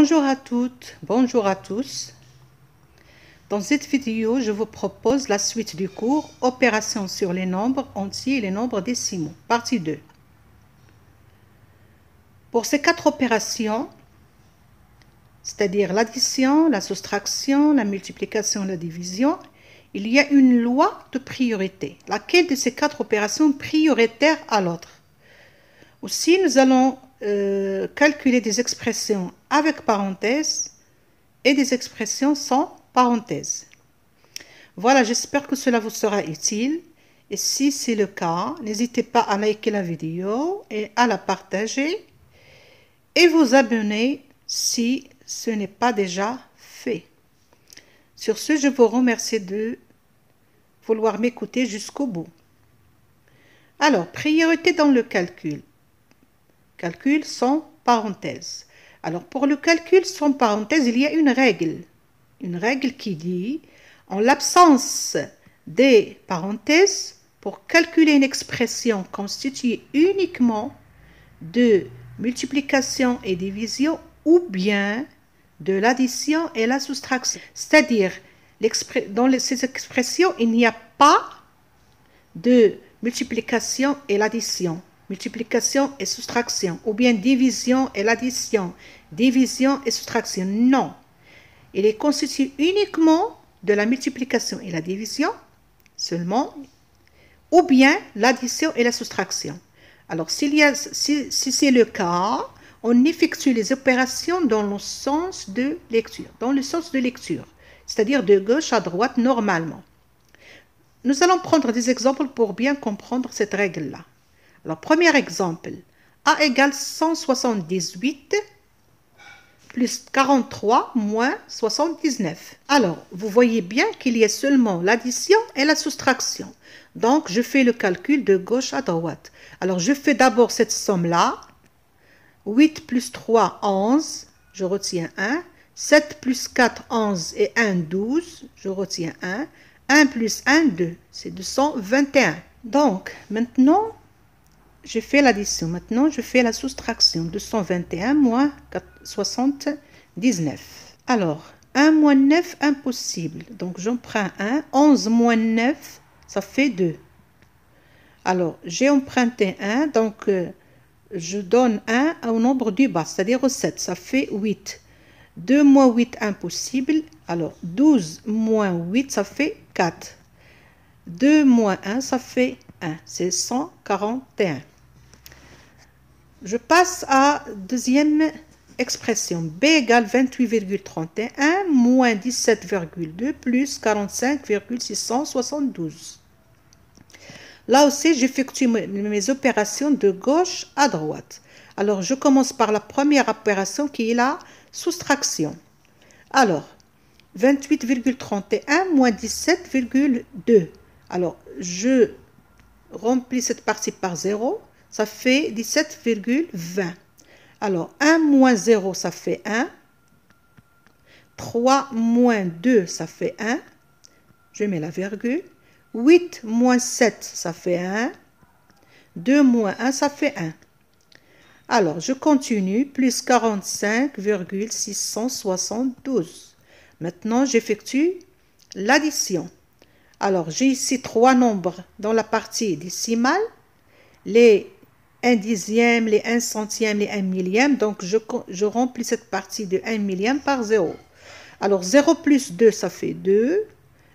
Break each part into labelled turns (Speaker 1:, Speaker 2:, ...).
Speaker 1: Bonjour à toutes, bonjour à tous. Dans cette vidéo, je vous propose la suite du cours Opérations sur les nombres entiers et les nombres décimaux, partie 2. Pour ces 4 opérations, c'est-à-dire l'addition, la soustraction, la multiplication, la division, il y a une loi de priorité. Laquelle de ces 4 opérations est prioritaire à l'autre? Aussi, nous allons calculer des expressions avec parenthèses et des expressions sans parenthèses. Voilà, j'espère que cela vous sera utile. Et si c'est le cas, n'hésitez pas à liker la vidéo et à la partager et vous abonner si ce n'est pas déjà fait. Sur ce, je vous remercie de vouloir m'écouter jusqu'au bout. Alors, priorité dans le calcul. Calcul sans parenthèse. Alors, pour le calcul sans parenthèse, il y a une règle. Une règle qui dit, en l'absence des parenthèses, pour calculer une expression constituée uniquement de multiplication et division ou bien de l'addition et la soustraction. C'est-à-dire, dans ces expressions, il n'y a pas de multiplication et l'addition, multiplication et soustraction, ou bien division et l'addition, division et soustraction. Non. Il est constitué uniquement de la multiplication et la division seulement, ou bien l'addition et la soustraction. Alors, si c'est le cas, on effectue les opérations dans le sens de lecture, c'est-à-dire de gauche à droite normalement. Nous allons prendre des exemples pour bien comprendre cette règle-là. Alors, premier exemple, A égale 178 plus 43 moins 79. Alors, vous voyez bien qu'il y a seulement l'addition et la soustraction. Donc, je fais le calcul de gauche à droite. Alors, je fais d'abord cette somme-là. 8 plus 3, 11. Je retiens 1. 7 plus 4, 11 et 1, 12. Je retiens 1. 1 plus 1, 2. C'est 221. Donc, maintenant, je fais l'addition. Maintenant, je fais la soustraction. 221 moins 79. Alors, 1 moins 9, impossible. Donc, j'en prends 1. 11 moins 9, ça fait 2. Alors, j'ai emprunté 1. Donc, je donne 1 au nombre du bas, c'est-à-dire au 7. Ça fait 8. 2 moins 8, impossible. Alors, 12 moins 8, ça fait 4. 2 moins 1, ça fait 1. C'est 141. Je passe à deuxième expression. B égale 28,31 moins 17,2 plus 45,672. Là aussi, j'effectue mes opérations de gauche à droite. Alors, je commence par la première opération qui est la soustraction. Alors, 28,31 moins 17,2. Alors, je remplis cette partie par 0. Ça fait 17,20. Alors, 1 moins 0, ça fait 1. 3 moins 2, ça fait 1. Je mets la virgule. 8 moins 7, ça fait 1. 2 moins 1, ça fait 1. Alors, je continue. Plus 45,672. Maintenant, j'effectue l'addition. Alors, j'ai ici 3 nombres dans la partie décimale. Les 1 dixième, les 1 centième, les 1 millième. Donc, je remplis cette partie de 1 millième par 0. Alors, 0 plus 2, ça fait 2.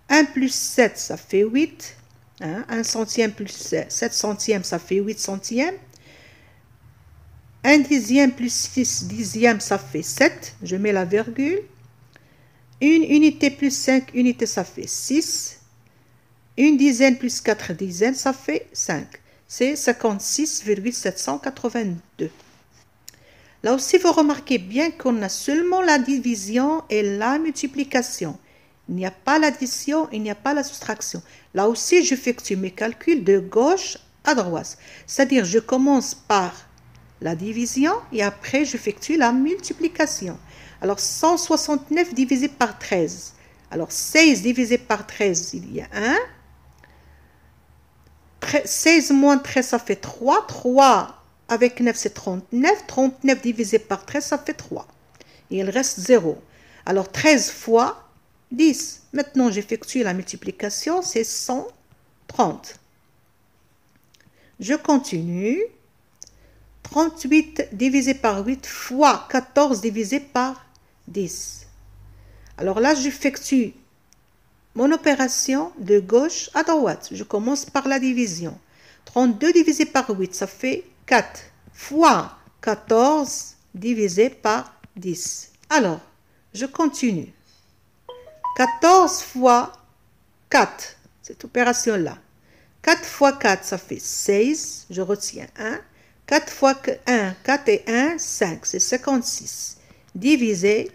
Speaker 1: 1 plus 7, ça fait 8. 1 centième plus 7 centièmes, ça fait 8 centièmes. 1 dixième plus 6 dixièmes, ça fait 7. Je mets la virgule. 1 unité plus 5 unités, ça fait 6. 1 dizaine plus 4 dizaines, ça fait 5. C'est 56,782. Là aussi, vous remarquez bien qu'on a seulement la division et la multiplication. Il n'y a pas l'addition, il n'y a pas la soustraction. Là aussi, j'effectue mes calculs de gauche à droite. C'est-à-dire, je commence par la division et après, j'effectue la multiplication. Alors, 169 divisé par 13. Alors, 16 divisé par 13, il y a 1. 16 moins 13, ça fait 3. 3 avec 9, c'est 39. 39 divisé par 13, ça fait 3. Et il reste 0. Alors 13 fois 10. Maintenant, j'effectue la multiplication, c'est 130. Je continue. 38 divisé par 8 fois 14 divisé par 10. Alors là, j'effectue mon opération de gauche à droite. Je commence par la division. 32 divisé par 8, ça fait 4 fois 14 divisé par 10. Alors, je continue. 14 fois 4, cette opération-là. 4 fois 4, ça fait 16. Je retiens 1. 4 fois 1, 4 et 1, 5. C'est 56. Divisé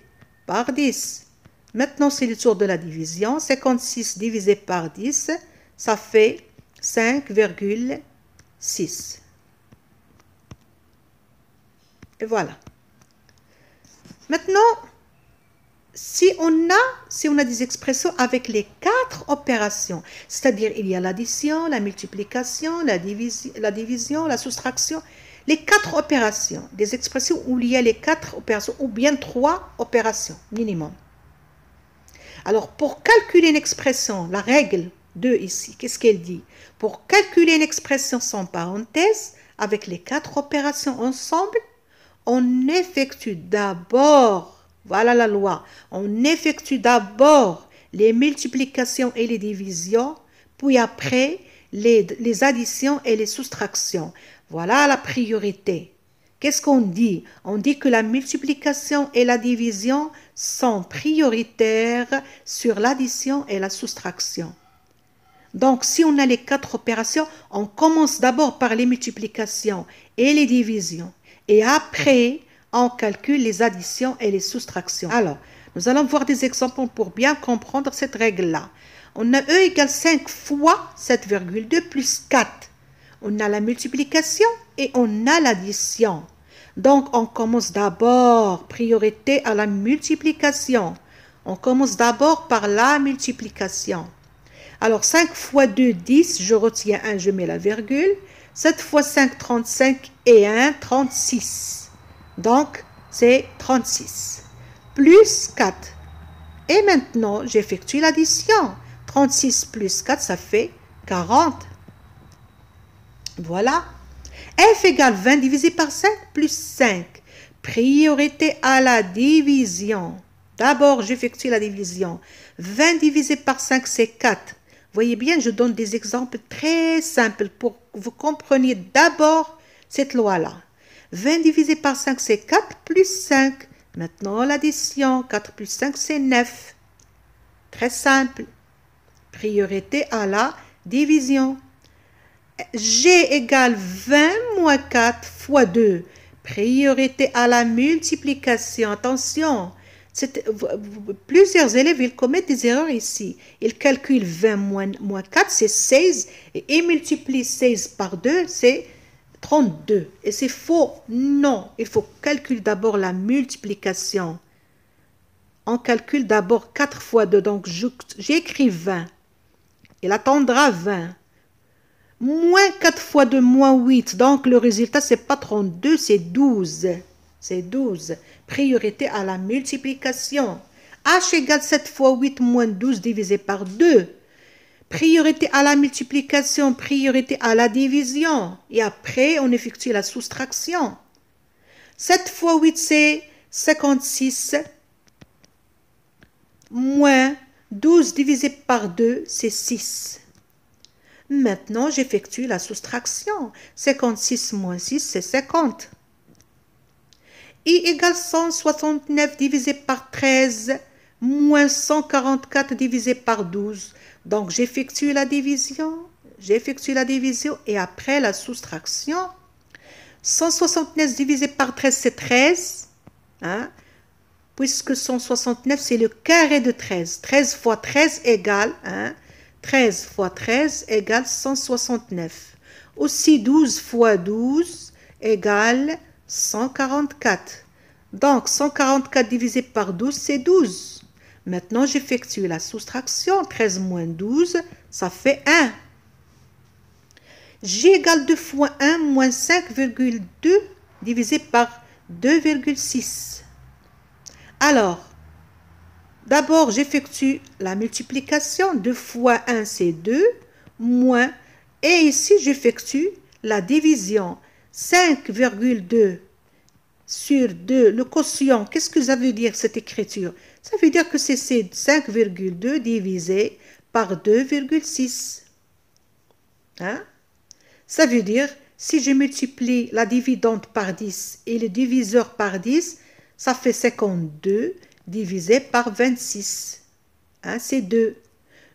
Speaker 1: par 10. Maintenant, c'est le tour de la division. 56 divisé par 10, ça fait 5,6. Et voilà. Maintenant, si on a des expressions avec les 4 opérations, c'est-à-dire il y a l'addition, la multiplication, la division, la soustraction, les 4 opérations, des expressions où il y a les 4 opérations ou bien 3 opérations minimum. Alors, pour calculer une expression, la règle 2 ici, qu'est-ce qu'elle dit? Pour calculer une expression sans parenthèse, avec les 4 opérations ensemble, on effectue d'abord, voilà la loi, on effectue d'abord les multiplications et les divisions, puis après les additions et les soustractions. Voilà la priorité. Qu'est-ce qu'on dit? On dit que la multiplication et la division sont prioritaires sur l'addition et la soustraction. Donc, si on a les 4 opérations, on commence d'abord par les multiplications et les divisions. Et après, on calcule les additions et les soustractions. Alors, nous allons voir des exemples pour bien comprendre cette règle-là. On a E égale 5 fois 7,2 plus 4. On a la multiplication et on a l'addition. Donc, on commence d'abord, priorité à la multiplication. On commence d'abord par la multiplication. Alors, 5 fois 2, 10. Je retiens 1, je mets la virgule. 7 fois 5, 35 et 1, 36. Donc, c'est 36. Plus 4. Et maintenant, j'effectue l'addition. 36 plus 4, ça fait 40. Voilà. F égale 20 divisé par 5 plus 5. Priorité à la division. D'abord, j'effectue la division. 20 divisé par 5, c'est 4. Voyez bien, je donne des exemples très simples pour que vous compreniez d'abord cette loi-là. 20 divisé par 5, c'est 4 plus 5. Maintenant, l'addition. 4 plus 5, c'est 9. Très simple. Priorité à la division. G égale 20 moins 4 fois 2. Priorité à la multiplication. Attention, plusieurs élèves ils commettent des erreurs ici. Ils calculent 20 moins 4, c'est 16. Et ils multiplient 16 par 2, c'est 32. Et c'est faux. Non, il faut calculer d'abord la multiplication. On calcule d'abord 4 fois 2. Donc, j'écris 20. Il attendra 20. Moins 4 fois 2, moins 8. Donc, le résultat, ce n'est pas 32, c'est 12. C'est 12. Priorité à la multiplication. H égale 7 fois 8 moins 12 divisé par 2. Priorité à la multiplication, priorité à la division. Et après, on effectue la soustraction. 7 fois 8, c'est 56. Moins 12 divisé par 2, c'est 6. Maintenant, j'effectue la soustraction. 56 moins 6, c'est 50. I égale 169 divisé par 13 moins 144 divisé par 12. Donc, j'effectue la division et après la soustraction. 169 divisé par 13, c'est 13. Hein? Puisque 169, c'est le carré de 13. 13 fois 13 égale 1. 13 fois 13 égale 169. Aussi 12 fois 12 égale 144. Donc 144 divisé par 12, c'est 12. Maintenant, j'effectue la soustraction. 13 moins 12, ça fait 1. J égale 2 fois 1 moins 5,2 divisé par 2,6. Alors, d'abord, j'effectue la multiplication. 2 fois 1, c'est 2, moins. Et ici, j'effectue la division. 5,2 sur 2, le quotient. Qu'est-ce que ça veut dire, cette écriture? Ça veut dire que c'est 5,2 divisé par 2,6. Hein? Ça veut dire, si je multiplie la dividende par 10 et le diviseur par 10, ça fait 52 divisé par 26. Hein, c'est 2.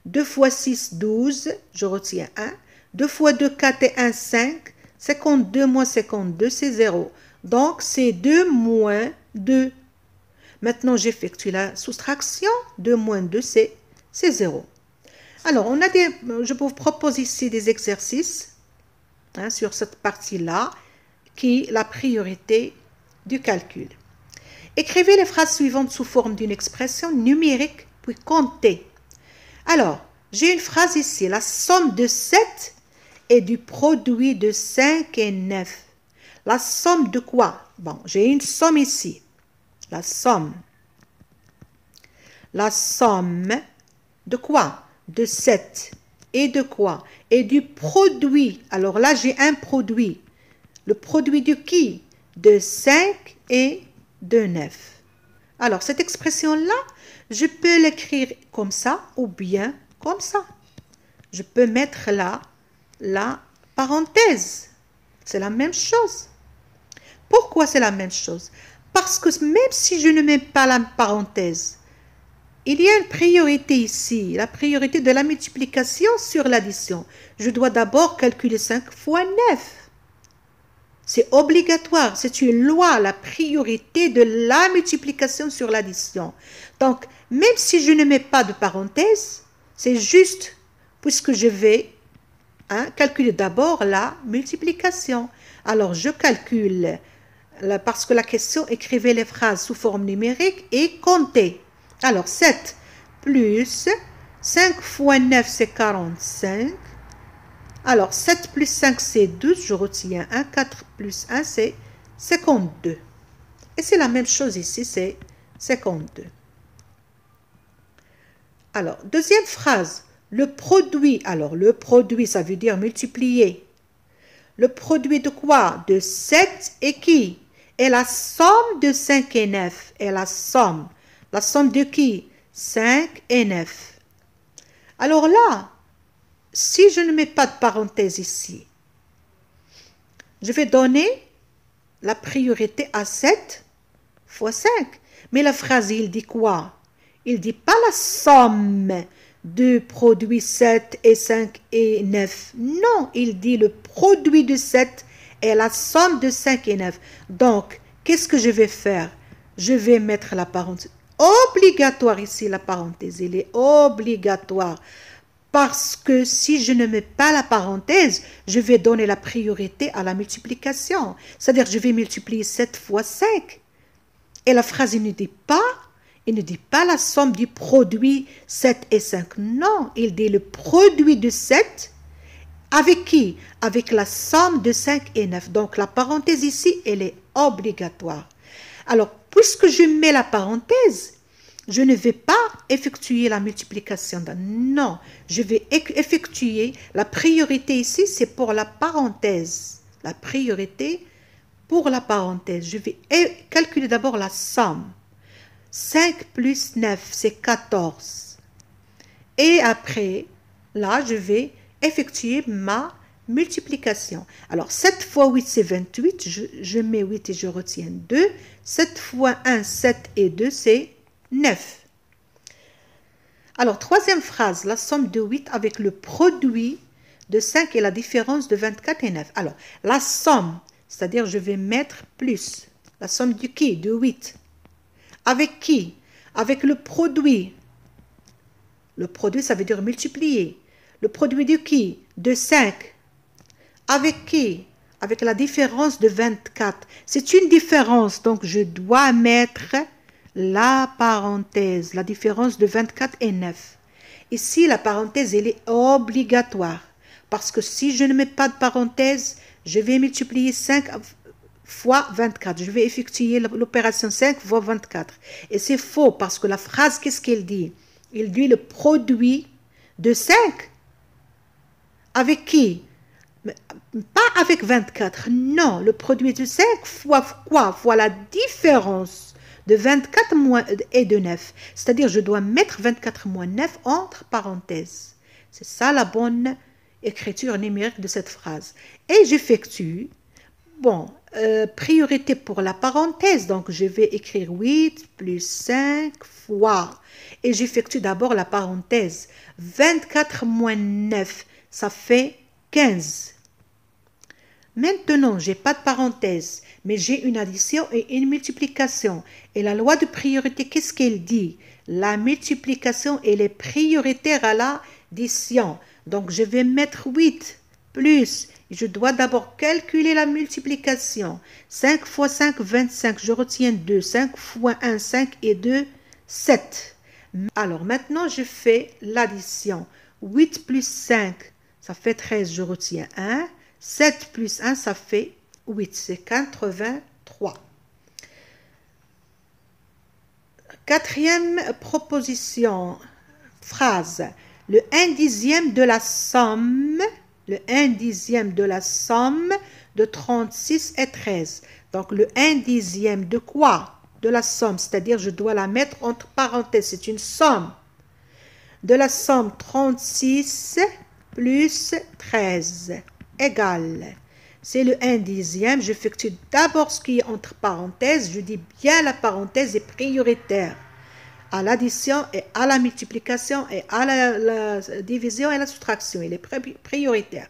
Speaker 1: 2 fois 6, 12. Je retiens 1. 2 fois 2, 4 et 1, 5. 52 moins 52, c'est 0. Donc, c'est 2 moins 2. Maintenant, j'effectue la soustraction. 2 moins 2, c'est 0. Alors, je vous propose ici des exercices sur cette partie-là, qui est la priorité du calcul. Écrivez les phrases suivantes sous forme d'une expression numérique, puis comptez. Alors, j'ai une phrase ici. La somme de 7 et du produit de 5 et 9. La somme de quoi? Bon, j'ai une somme ici. La somme. La somme de quoi? De 7. Et de quoi? Et du produit. Alors là, j'ai un produit. Le produit de qui? De 5 et de 9. Alors, cette expression-là, je peux l'écrire comme ça ou bien comme ça. Je peux mettre là la parenthèse. C'est la même chose. Pourquoi c'est la même chose? Parce que même si je ne mets pas la parenthèse, il y a une priorité ici, la priorité de la multiplication sur l'addition. Je dois d'abord calculer 5 fois 9. C'est obligatoire, c'est une loi, la priorité de la multiplication sur l'addition. Donc, même si je ne mets pas de parenthèse, c'est juste puisque je vais calculer d'abord la multiplication. Alors, je calcule, parce que la question, écrivez les phrases sous forme numérique et comptez. Alors, 7 plus 5 fois 9, c'est 45. Alors, 7 plus 5, c'est 12. Je retiens 1. 4 plus 1, c'est 52. Et c'est la même chose ici, c'est 52. Alors, deuxième phrase. Le produit. Alors, le produit, ça veut dire multiplier. Le produit de quoi? De 7 et qui? Et la somme de 5 et 9. Et la somme. La somme de qui? 5 et 9. Alors là, si je ne mets pas de parenthèse ici, je vais donner la priorité à 7 fois 5. Mais la phrase, il dit quoi? Il ne dit pas la somme de produits 7 et 5 et 9. Non, il dit le produit de 7 et la somme de 5 et 9. Donc, qu'est-ce que je vais faire? Je vais mettre la parenthèse. Obligatoire ici, la parenthèse. Elle est obligatoire. Parce que si je ne mets pas la parenthèse, je vais donner la priorité à la multiplication. C'est-à-dire, je vais multiplier 7 fois 5. Et la phrase, il ne dit pas la somme du produit 7 et 5. Non, il dit le produit de 7 avec qui? Avec la somme de 5 et 9. Donc, la parenthèse ici, elle est obligatoire. Alors, puisque je mets la parenthèse, je ne vais pas effectuer la multiplication. Non, je vais effectuer la priorité ici, c'est pour la parenthèse. La priorité pour la parenthèse. Je vais calculer d'abord la somme. 5 plus 9, c'est 14. Et après, là, je vais effectuer ma multiplication. Alors, 7 fois 8, c'est 28. Je mets 8 et je retiens 2. 7 fois 1, 7 et 2, c'est 9. Alors, troisième phrase, la somme de 8 avec le produit de 5 et la différence de 24 et 9. Alors, la somme, c'est-à-dire je vais mettre plus. La somme du qui? De 8. Avec qui? Avec le produit. Le produit, ça veut dire multiplier. Le produit de qui? De 5. Avec qui? Avec la différence de 24. C'est une différence, donc je dois mettre la parenthèse, la différence de 24 et 9. Ici, la parenthèse, elle est obligatoire. Parce que si je ne mets pas de parenthèse, je vais multiplier 5 fois 24. Je vais effectuer l'opération 5 fois 24. Et c'est faux parce que la phrase, qu'est-ce qu'elle dit? Il dit le produit de 5 avec qui? Pas avec 24. Non, le produit de 5 fois quoi? Fois la différence de 24 et de 9. C'est-à-dire, je dois mettre 24 moins 9 entre parenthèses. C'est ça la bonne écriture numérique de cette phrase. Et j'effectue, bon, priorité pour la parenthèse. Donc, je vais écrire 8 plus 5 fois. Et j'effectue d'abord la parenthèse. 24 moins 9, ça fait 15. Maintenant, je n'ai pas de parenthèse, mais j'ai une addition et une multiplication. Et la loi de priorité, qu'est-ce qu'elle dit? La multiplication, elle est prioritaire à l'addition. Donc, je vais mettre 8 plus. Je dois d'abord calculer la multiplication. 5 fois 5, 25. Je retiens 2. 5 fois 1, 5 et 2, 7. Alors, maintenant, je fais l'addition. 8 plus 5, ça fait 13. Je retiens 1. 7 plus 1, ça fait 8. C'est 83. Quatrième proposition, phrase. Le 1 dixième de la somme, le 1 dixième de la somme de 36 et 13. Donc, le 1 dixième de quoi? De la somme, c'est-à-dire je dois la mettre entre parenthèses. C'est une somme. De la somme 36 plus 13 égale. C'est le 1 dixième. J'effectue d'abord ce qui est entre parenthèses. Je dis bien la parenthèse est prioritaire à l'addition et à la multiplication et à la division et la soustraction. Il est prioritaire.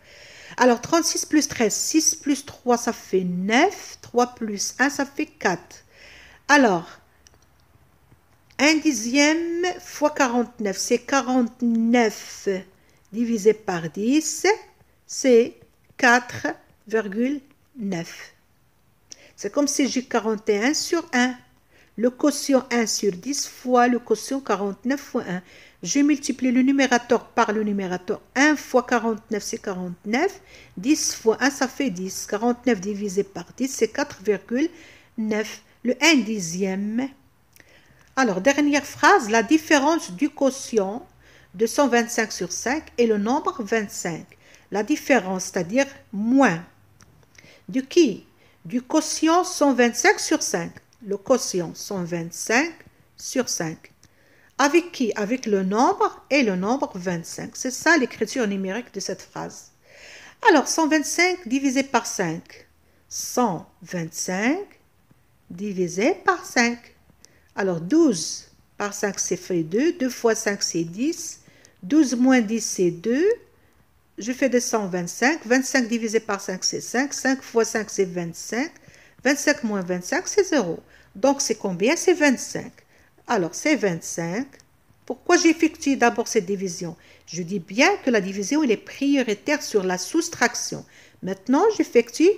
Speaker 1: Alors, 36 plus 13, 6 plus 3, ça fait 9. 3 plus 1, ça fait 4. Alors, 1 dixième fois 49, c'est 49 divisé par 10, c'est 4,9. C'est comme si j'ai 41 sur 1. Le quotient 1 sur 10 fois le quotient 49 fois 1. Je multiplie le numérateur par le numérateur. 1 fois 49, c'est 49. 10 fois 1, ça fait 10. 49 divisé par 10, c'est 4,9. Le 1 dixième. Alors, dernière phrase, la différence du quotient de 125 sur 5 et le nombre 25. La différence, c'est-à-dire moins. De qui? Du quotient 125 sur 5. Le quotient 125 sur 5. Avec qui? Avec le nombre et le nombre 25. C'est ça l'écriture numérique de cette phrase. Alors, 125 divisé par 5. 125 divisé par 5. Alors, 12 par 5, c'est fait 2. 2 fois 5, c'est 10. 12 moins 10, c'est 2. Je fais des 125. 25 divisé par 5, c'est 5. 5 fois 5, c'est 25. 25 moins 25, c'est 0. Donc, c'est combien? C'est 25. Alors, c'est 25. Pourquoi j'effectue d'abord cette division? Je dis bien que la division, elle est prioritaire sur la soustraction. Maintenant, j'effectue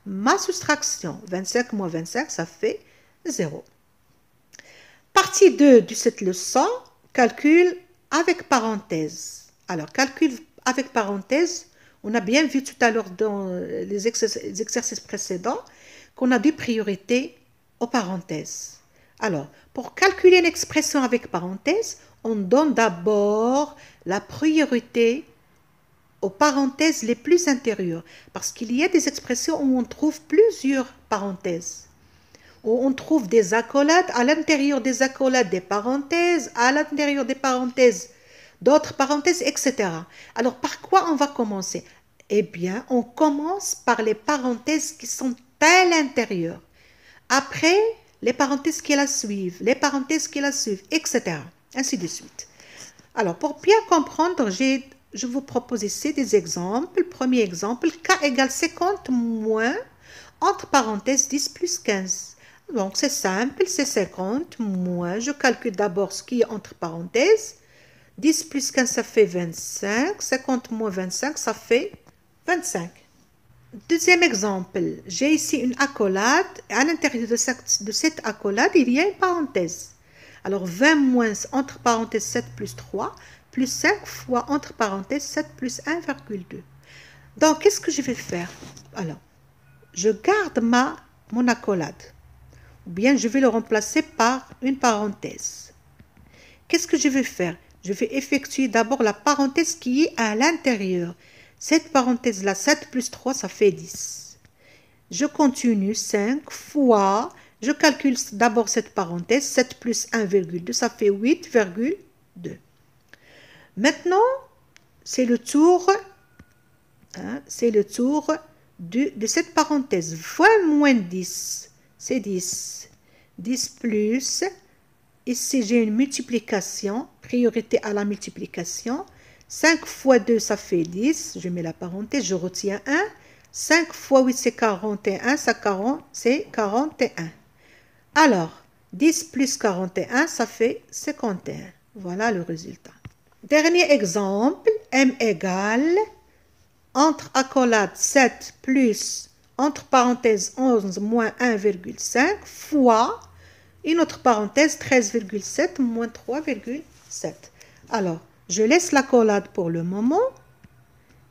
Speaker 1: ma soustraction. 25 moins 25, ça fait 0. Partie 2 de cette leçon, calcul avec parenthèse. Alors, calcul avec parenthèse, on a bien vu tout à l'heure dans les exercices précédents qu'on a deux priorités aux parenthèses. Alors, pour calculer une expression avec parenthèse, on donne d'abord la priorité aux parenthèses les plus intérieures, parce qu'il y a des expressions où on trouve plusieurs parenthèses, où on trouve des accolades, à l'intérieur des accolades des parenthèses, à l'intérieur des parenthèses d'autres parenthèses, etc. Alors, par quoi on va commencer? Eh bien, on commence par les parenthèses qui sont à l'intérieur. Après, les parenthèses qui la suivent, les parenthèses qui la suivent, etc. Ainsi de suite. Alors, pour bien comprendre, je vous propose ici des exemples. Premier exemple, k égale 50 moins, entre parenthèses, 10 plus 15. Donc, c'est simple, c'est 50 moins, je calcule d'abord ce qui est entre parenthèses. 10 plus 15, ça fait 25. 50 moins 25, ça fait 25. Deuxième exemple, j'ai ici une accolade. Et à l'intérieur de cette accolade, il y a une parenthèse. Alors, 20 moins, entre parenthèses, 7 plus 3, plus 5 fois, entre parenthèses, 7 plus 1,2. Donc, qu'est-ce que je vais faire? Alors, je garde ma mon accolade. Ou bien je vais le remplacer par une parenthèse. Qu'est-ce que je vais faire? Je vais effectuer d'abord la parenthèse qui est à l'intérieur. Cette parenthèse-là, 7 plus 3, ça fait 10. Je continue 5 fois, je calcule d'abord cette parenthèse, 7 plus 1,2, ça fait 8,2. Maintenant, c'est le tour, de cette parenthèse. 20 moins 10, c'est 10. 10 plus, ici j'ai une multiplication, priorité à la multiplication. 5 fois 2, ça fait 10. Je mets la parenthèse, je retiens 1. 5 fois 8, c'est 41. C'est 41. Alors, 10 plus 41, ça fait 51. Voilà le résultat. Dernier exemple, m égale, entre accolade 7 plus, entre parenthèses 11 moins 1,5 fois, une autre parenthèse 13,7 moins 3,7. Alors, je laisse l'accolade pour le moment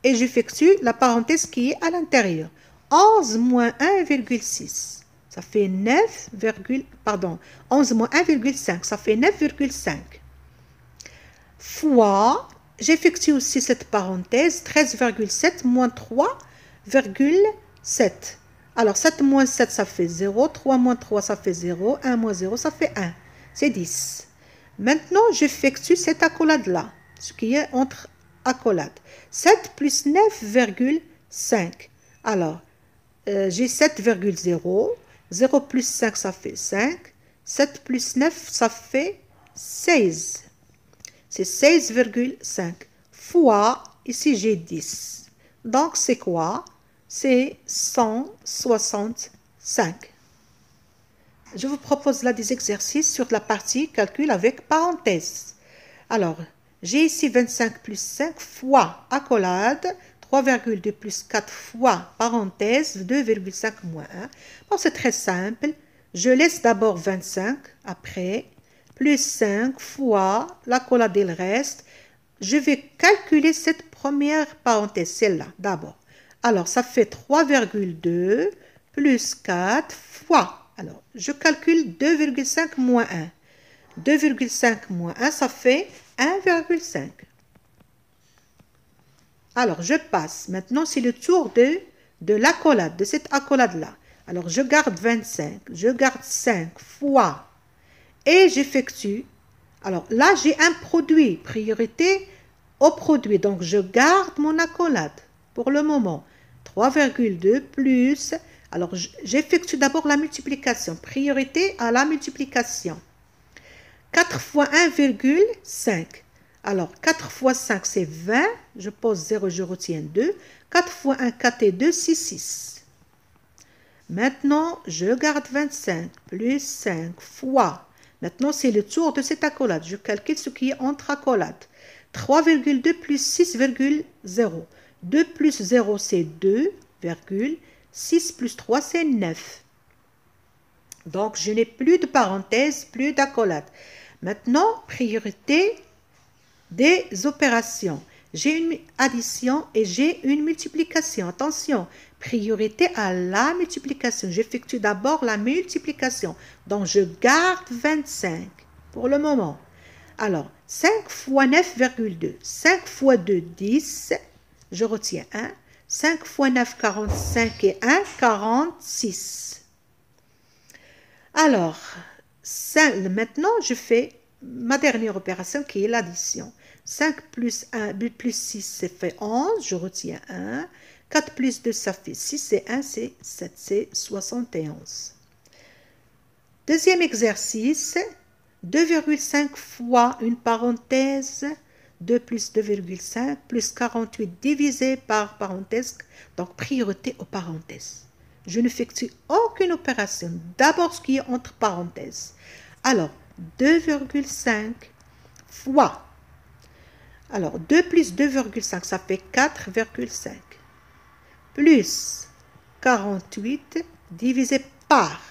Speaker 1: et j'effectue la parenthèse qui est à l'intérieur. 11 moins 1,6, ça fait 11 moins 1,5, ça fait 9,5. Fois, j'effectue aussi cette parenthèse, 13,7 moins 3,7. Alors, 7 moins 7, ça fait 0. 3 moins 3, ça fait 0. 1 moins 0, ça fait 1. C'est 10. Maintenant, j'effectue cette accolade-là, ce qui est entre accolades. 7 plus 9,5. Alors, j'ai 7,0. 0 plus 5, ça fait 5. 7 plus 9, ça fait 16. C'est 16,5 fois, ici j'ai 10. Donc, c'est quoi? C'est 165. Je vous propose là des exercices sur la partie calcul avec parenthèse. Alors, j'ai ici 25 plus 5 fois accolade, 3,2 plus 4 fois parenthèse, 2,5 moins 1. Bon, c'est très simple. Je laisse d'abord 25, après, plus 5 fois l'accolade et le reste. Je vais calculer cette première parenthèse, celle-là, d'abord. Alors, ça fait 3,2 plus 4 fois. Alors, je calcule 2,5 moins 1. 2,5 moins 1, ça fait 1,5. Alors, je passe. Maintenant, c'est le tour de l'accolade, de cette accolade-là. Alors, je garde 25. Je garde 5 fois. Et j'effectue. Alors, là, j'ai un produit. Priorité au produit. Donc, je garde mon accolade pour le moment. 3,2 plus... Alors, j'effectue d'abord la multiplication. Priorité à la multiplication. 4 fois 1,5. Alors, 4 fois 5, c'est 20. Je pose 0, je retiens 2. 4 fois 1, 4 et 2, 6. Maintenant, je garde 25 plus 5 fois. Maintenant, c'est le tour de cette accolade. Je calcule ce qui est entre accolades. 3,2 plus 6,0. 2 plus 0, c'est 2, 6 plus 3, c'est 9. Donc, je n'ai plus de parenthèse, plus d'accolade. Maintenant, priorité des opérations. J'ai une addition et j'ai une multiplication. Attention, priorité à la multiplication. J'effectue d'abord la multiplication. Donc, je garde 25 pour le moment. Alors, 5 fois 9,2. 5 fois 2, 10. Je retiens 1. 5 fois 9, 45 et 1, 46. Alors, maintenant, je fais ma dernière opération qui est l'addition. 5 plus 1, plus 6, ça fait 11, je retiens 1. 4 plus 2, ça fait 6, et 1, c'est 7, c'est 71. Deuxième exercice, 2,5 fois une parenthèse, 2 plus 2,5 plus 48 divisé par parenthèse, donc priorité aux parenthèses. Je n'effectue aucune opération. D'abord, ce qui est entre parenthèses. Alors, 2,5 fois. Alors, 2 plus 2,5, ça fait 4,5. Plus 48 divisé par.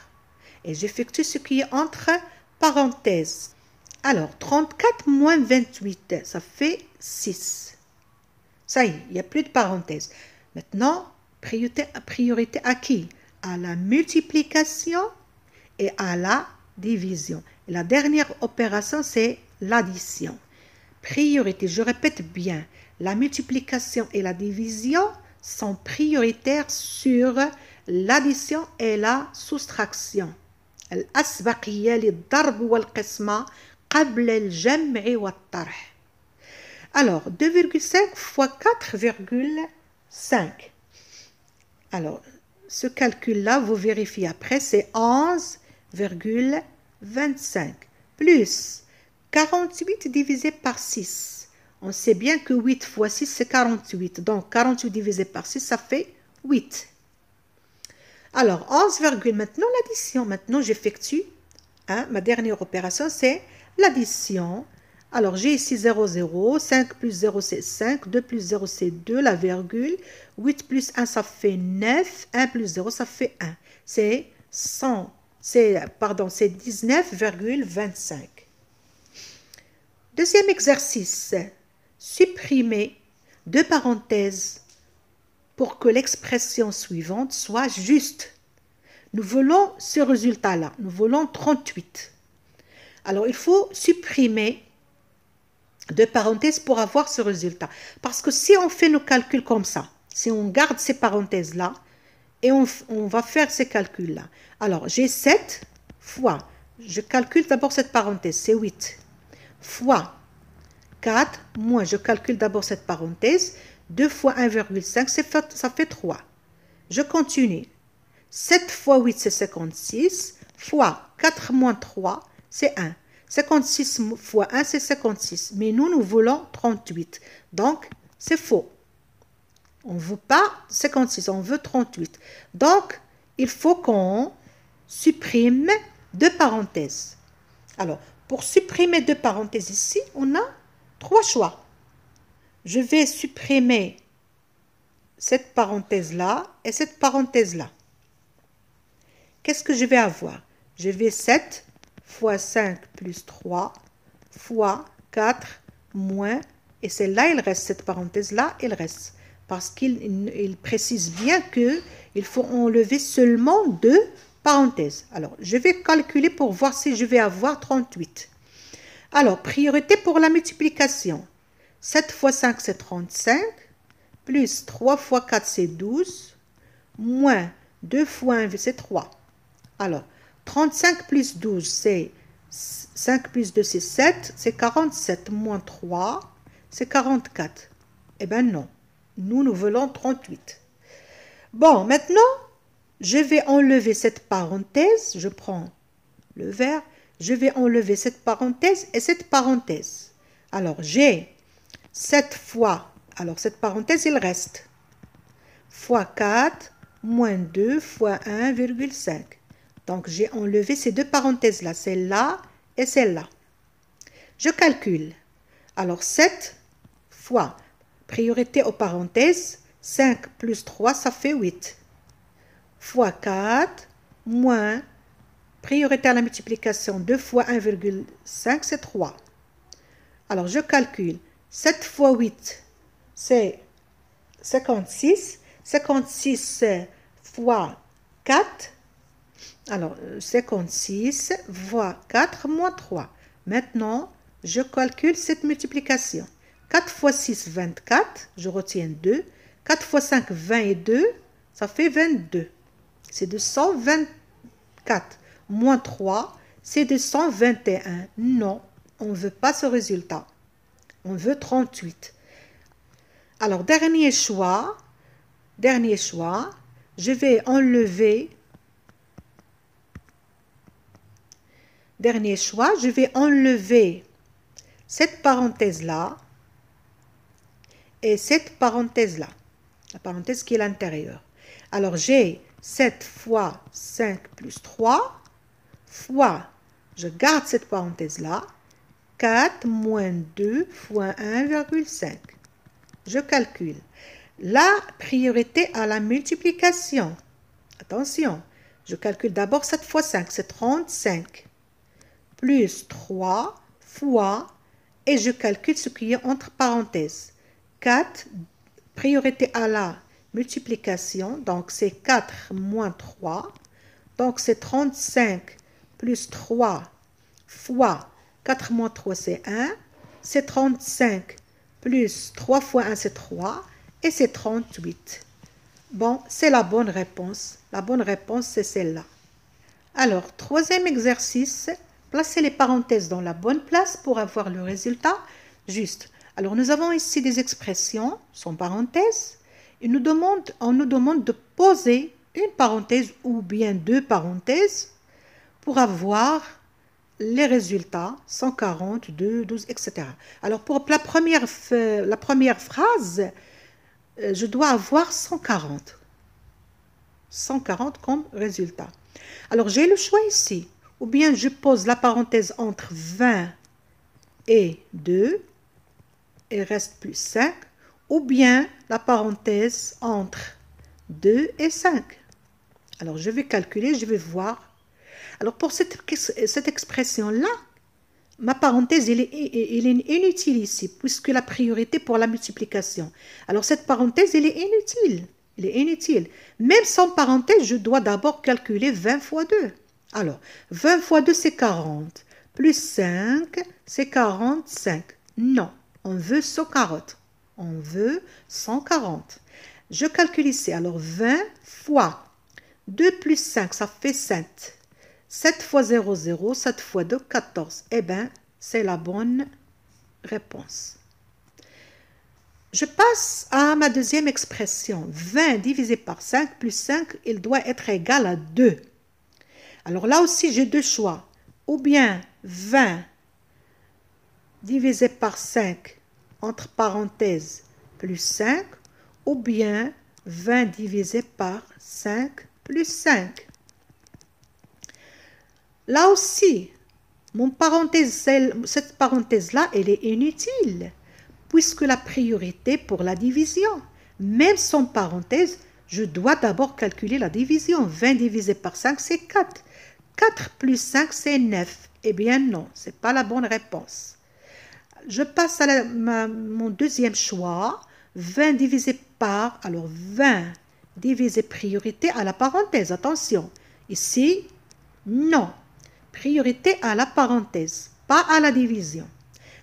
Speaker 1: Et j'effectue ce qui est entre parenthèses. Alors, 34 moins 28, ça fait 6. Ça y est, il n'y a plus de parenthèse. Maintenant, priorité à qui? à la multiplication et à la division. Et la dernière opération, c'est l'addition. Priorité, je répète bien, la multiplication et la division sont prioritaires sur l'addition et la soustraction. الأسبقية للضرب والقسمة قبل الجمع والطرح. Alors, 2,5 fois 4,5. Alors, ce calcul-là, vous vérifiez après, c'est 11,25 plus 48 divisé par 6. On sait bien que 8 fois 6, c'est 48. Donc, 48 divisé par 6, ça fait 8. Alors, 11, maintenant l'addition. Maintenant, j'effectue. Ma dernière opération, c'est l'addition. Alors, j'ai ici 0, 0. 5 plus 0, c'est 5. 2 plus 0, c'est 2. La virgule. 8 plus 1, ça fait 9. 1 plus 0, ça fait 1. C'est 19,25. Deuxième exercice. Supprimer deux parenthèses pour que l'expression suivante soit juste. Nous voulons ce résultat-là. Nous voulons 38. Alors, il faut supprimer deux parenthèses pour avoir ce résultat. Parce que si on fait nos calculs comme ça, si on garde ces parenthèses-là, et on va faire ces calculs-là. Alors, j'ai 7 fois, je calcule d'abord cette parenthèse, c'est 8, fois 4, moins, je calcule d'abord cette parenthèse, 2 fois 1,5, ça fait 3. Je continue. 7 fois 8, c'est 56, fois 4 moins 3, c'est 1. 56 fois 1, c'est 56. Mais nous voulons 38. Donc, c'est faux. On ne veut pas 56, on veut 38. Donc, il faut qu'on supprime deux parenthèses. Alors, pour supprimer deux parenthèses ici, on a trois choix. Je vais supprimer cette parenthèse-là et cette parenthèse-là. Qu'est-ce que je vais avoir? Je vais 7 fois 5 plus 3 fois 4 moins, et celle-là, il reste, cette parenthèse-là, il reste. Parce qu'il précise bien qu'il faut enlever seulement deux parenthèses. Alors, je vais calculer pour voir si je vais avoir 38. Alors, priorité pour la multiplication. 7 fois 5, c'est 35. Plus 3 fois 4, c'est 12. Moins 2 fois 1, c'est 3. Alors, 35 plus 12, c'est 5 plus 2, c'est 7. C'est 47. Moins 3, c'est 44. Eh bien non. Nous voulons 38. Bon, maintenant, je vais enlever cette parenthèse. Je prends le vert. Je vais enlever cette parenthèse et cette parenthèse. Alors, j'ai 7 fois, alors cette parenthèse, il reste, fois 4, moins 2, fois 1,5. Donc, j'ai enlevé ces deux parenthèses-là, celle-là et celle-là. Je calcule. Alors, 7 fois, priorité aux parenthèses, 5 plus 3, ça fait 8. Fois 4, moins, priorité à la multiplication, 2 fois 1,5, c'est 3. Alors, je calcule. 7 fois 8, c'est 56. 56 fois 4, alors 56 fois 4 moins 3. Maintenant, je calcule cette multiplication. 4 fois 6, 24, je retiens 2. 4 fois 5, 22, ça fait 22. C'est 224. Moins 3, c'est 221. Non, on ne veut pas ce résultat. On veut 38. Alors, dernier choix, je vais enlever, cette parenthèse-là et cette parenthèse-là, la parenthèse qui est à l'intérieur. Alors, j'ai 7 fois 5 plus 3 fois, je garde cette parenthèse-là, 4 moins 2 fois 1,5. Je calcule. La priorité à la multiplication. Attention, je calcule d'abord 7 fois 5, c'est 35. Plus 3 fois, et je calcule ce qui est entre parenthèses. 4, priorité à la multiplication, donc c'est 4 moins 3, donc c'est 35 plus 3 fois 4 moins 3, c'est 1, c'est 35 plus 3 fois 1, c'est 3, et c'est 38. Bon, c'est la bonne réponse. La bonne réponse, c'est celle-là. Alors, troisième exercice, placez les parenthèses dans la bonne place pour avoir le résultat juste. Alors, nous avons ici des expressions sans parenthèses. On nous demande de poser une parenthèse ou bien deux parenthèses pour avoir les résultats, 140, 2, 12, etc. Alors, pour la première phrase, je dois avoir 140. 140 comme résultat. Alors, j'ai le choix ici. Ou bien je pose la parenthèse entre 20 et 2, et reste plus 5. Ou bien la parenthèse entre 2 et 5. Alors, je vais calculer, je vais voir. Alors, pour cette expression-là, ma parenthèse, elle est inutile ici, puisque la priorité pour la multiplication. Alors, cette parenthèse, elle est inutile. Elle est inutile. Même sans parenthèse, je dois d'abord calculer 20 fois 2. Alors, 20 fois 2, c'est 40. Plus 5, c'est 45. Non, on veut 140. On veut 140. Je calcule ici. Alors, 20 fois 2 plus 5, ça fait 7. 7 fois 0, 0. 7 fois 2, 14. Eh bien, c'est la bonne réponse. Je passe à ma deuxième expression. 20 divisé par 5 plus 5, il doit être égal à 2. Alors là aussi, j'ai deux choix. Ou bien 20 divisé par 5, entre parenthèses, plus 5, ou bien 20 divisé par 5 plus 5. Là aussi, cette parenthèse-là, elle est inutile, puisque la priorité pour la division, même sans parenthèse, je dois d'abord calculer la division. 20 divisé par 5, c'est 4. 4 plus 5, c'est 9. Eh bien non, ce n'est pas la bonne réponse. Je passe à mon deuxième choix. 20 divisé par, alors 20 divisé priorité à la parenthèse. Attention, ici, non. Priorité à la parenthèse, pas à la division.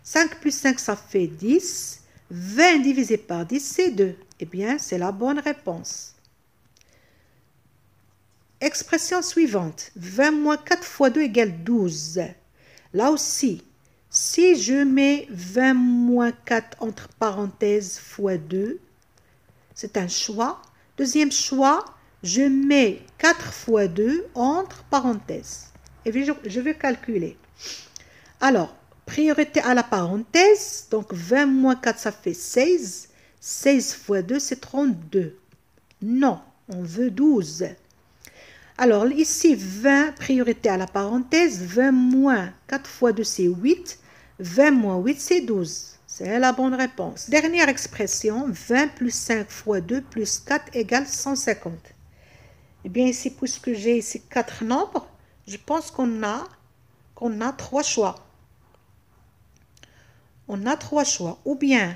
Speaker 1: 5 plus 5, ça fait 10. 20 divisé par 10, c'est 2. Eh bien, c'est la bonne réponse. Expression suivante. 20 moins 4 fois 2 égale 12. Là aussi, si je mets 20 moins 4 entre parenthèses fois 2, c'est un choix. Deuxième choix, je mets 4 fois 2 entre parenthèses. Et je vais calculer. Alors, priorité à la parenthèse, donc 20 moins 4, ça fait 16. 16 fois 2, c'est 32. Non, on veut 12. Alors, ici, 20, priorité à la parenthèse, 20 moins 4 fois 2, c'est 8. 20 moins 8, c'est 12. C'est la bonne réponse. Dernière expression, 20 plus 5 fois 2 plus 4 égale 150. Eh bien, ici, puisque j'ai ici 4 nombres, je pense qu'on a 3 choix. On a 3 choix. Ou bien,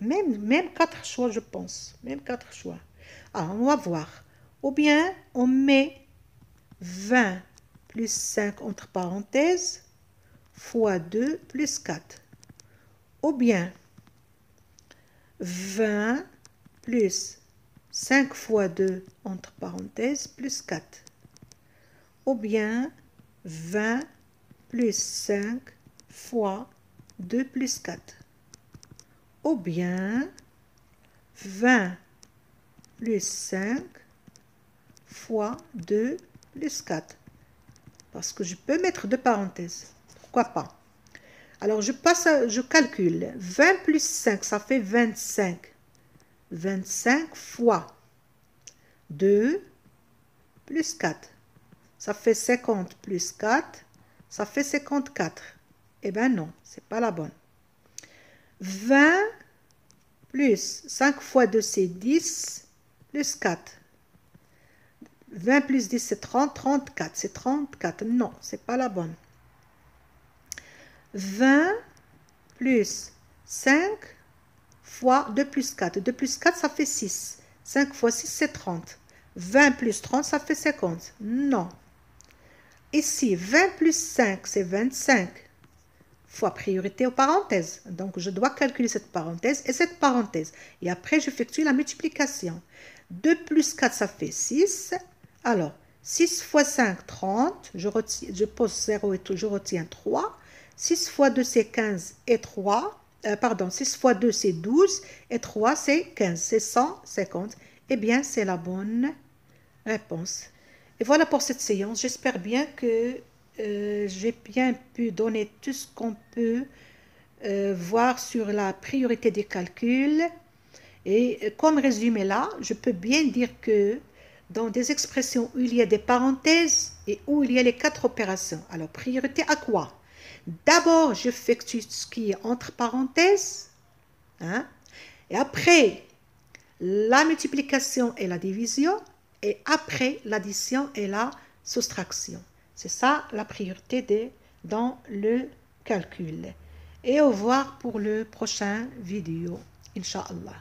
Speaker 1: même 4 choix, je pense. Même 4 choix. Alors, on va voir. Ou bien, on met 20 plus 5 entre parenthèses fois 2 plus 4. Ou bien, 20 plus 5 fois 2 entre parenthèses plus 4. Ou bien, 20 plus 5 fois 2 plus 4. Ou bien, 20 plus 5 fois 2 plus 4. Parce que je peux mettre deux parenthèses. Pourquoi pas? Alors, je calcule. 20 plus 5, ça fait 25. 25 fois 2 plus 4. Ça fait 50 plus 4. Ça fait 54. Eh bien non, c'est pas la bonne. 20 plus 5 fois 2, c'est 10, plus 4. 20 plus 10, c'est 30, 34. C'est 34. Non, c'est pas la bonne. 20 plus 5 fois 2 plus 4. 2 plus 4, ça fait 6. 5 fois 6, c'est 30. 20 plus 30, ça fait 50. Non. Ici, 20 plus 5, c'est 25. Fois priorité aux parenthèses. Donc, je dois calculer cette parenthèse et cette parenthèse. Et après, j'effectue la multiplication. 2 plus 4, ça fait 6. Alors, 6 fois 5, 30. Je pose 0 et tout, je retiens 3. 6 fois 2, c'est 15 et 3. 6 fois 2, c'est 12. Et 3, c'est 15. C'est 150. Eh bien, c'est la bonne réponse. Et voilà pour cette séance. J'espère bien que j'ai bien pu donner tout ce qu'on peut voir sur la priorité des calculs. Et comme résumé là, je peux bien dire que dans des expressions où il y a des parenthèses et où il y a les 4 opérations, alors priorité à quoi? D'abord, j'effectue ce qui est entre parenthèses, hein, et après, la multiplication et la division, et après l'addition et la soustraction. C'est ça la priorité dans le calcul. Et au revoir pour le prochain vidéo, Inch'Allah.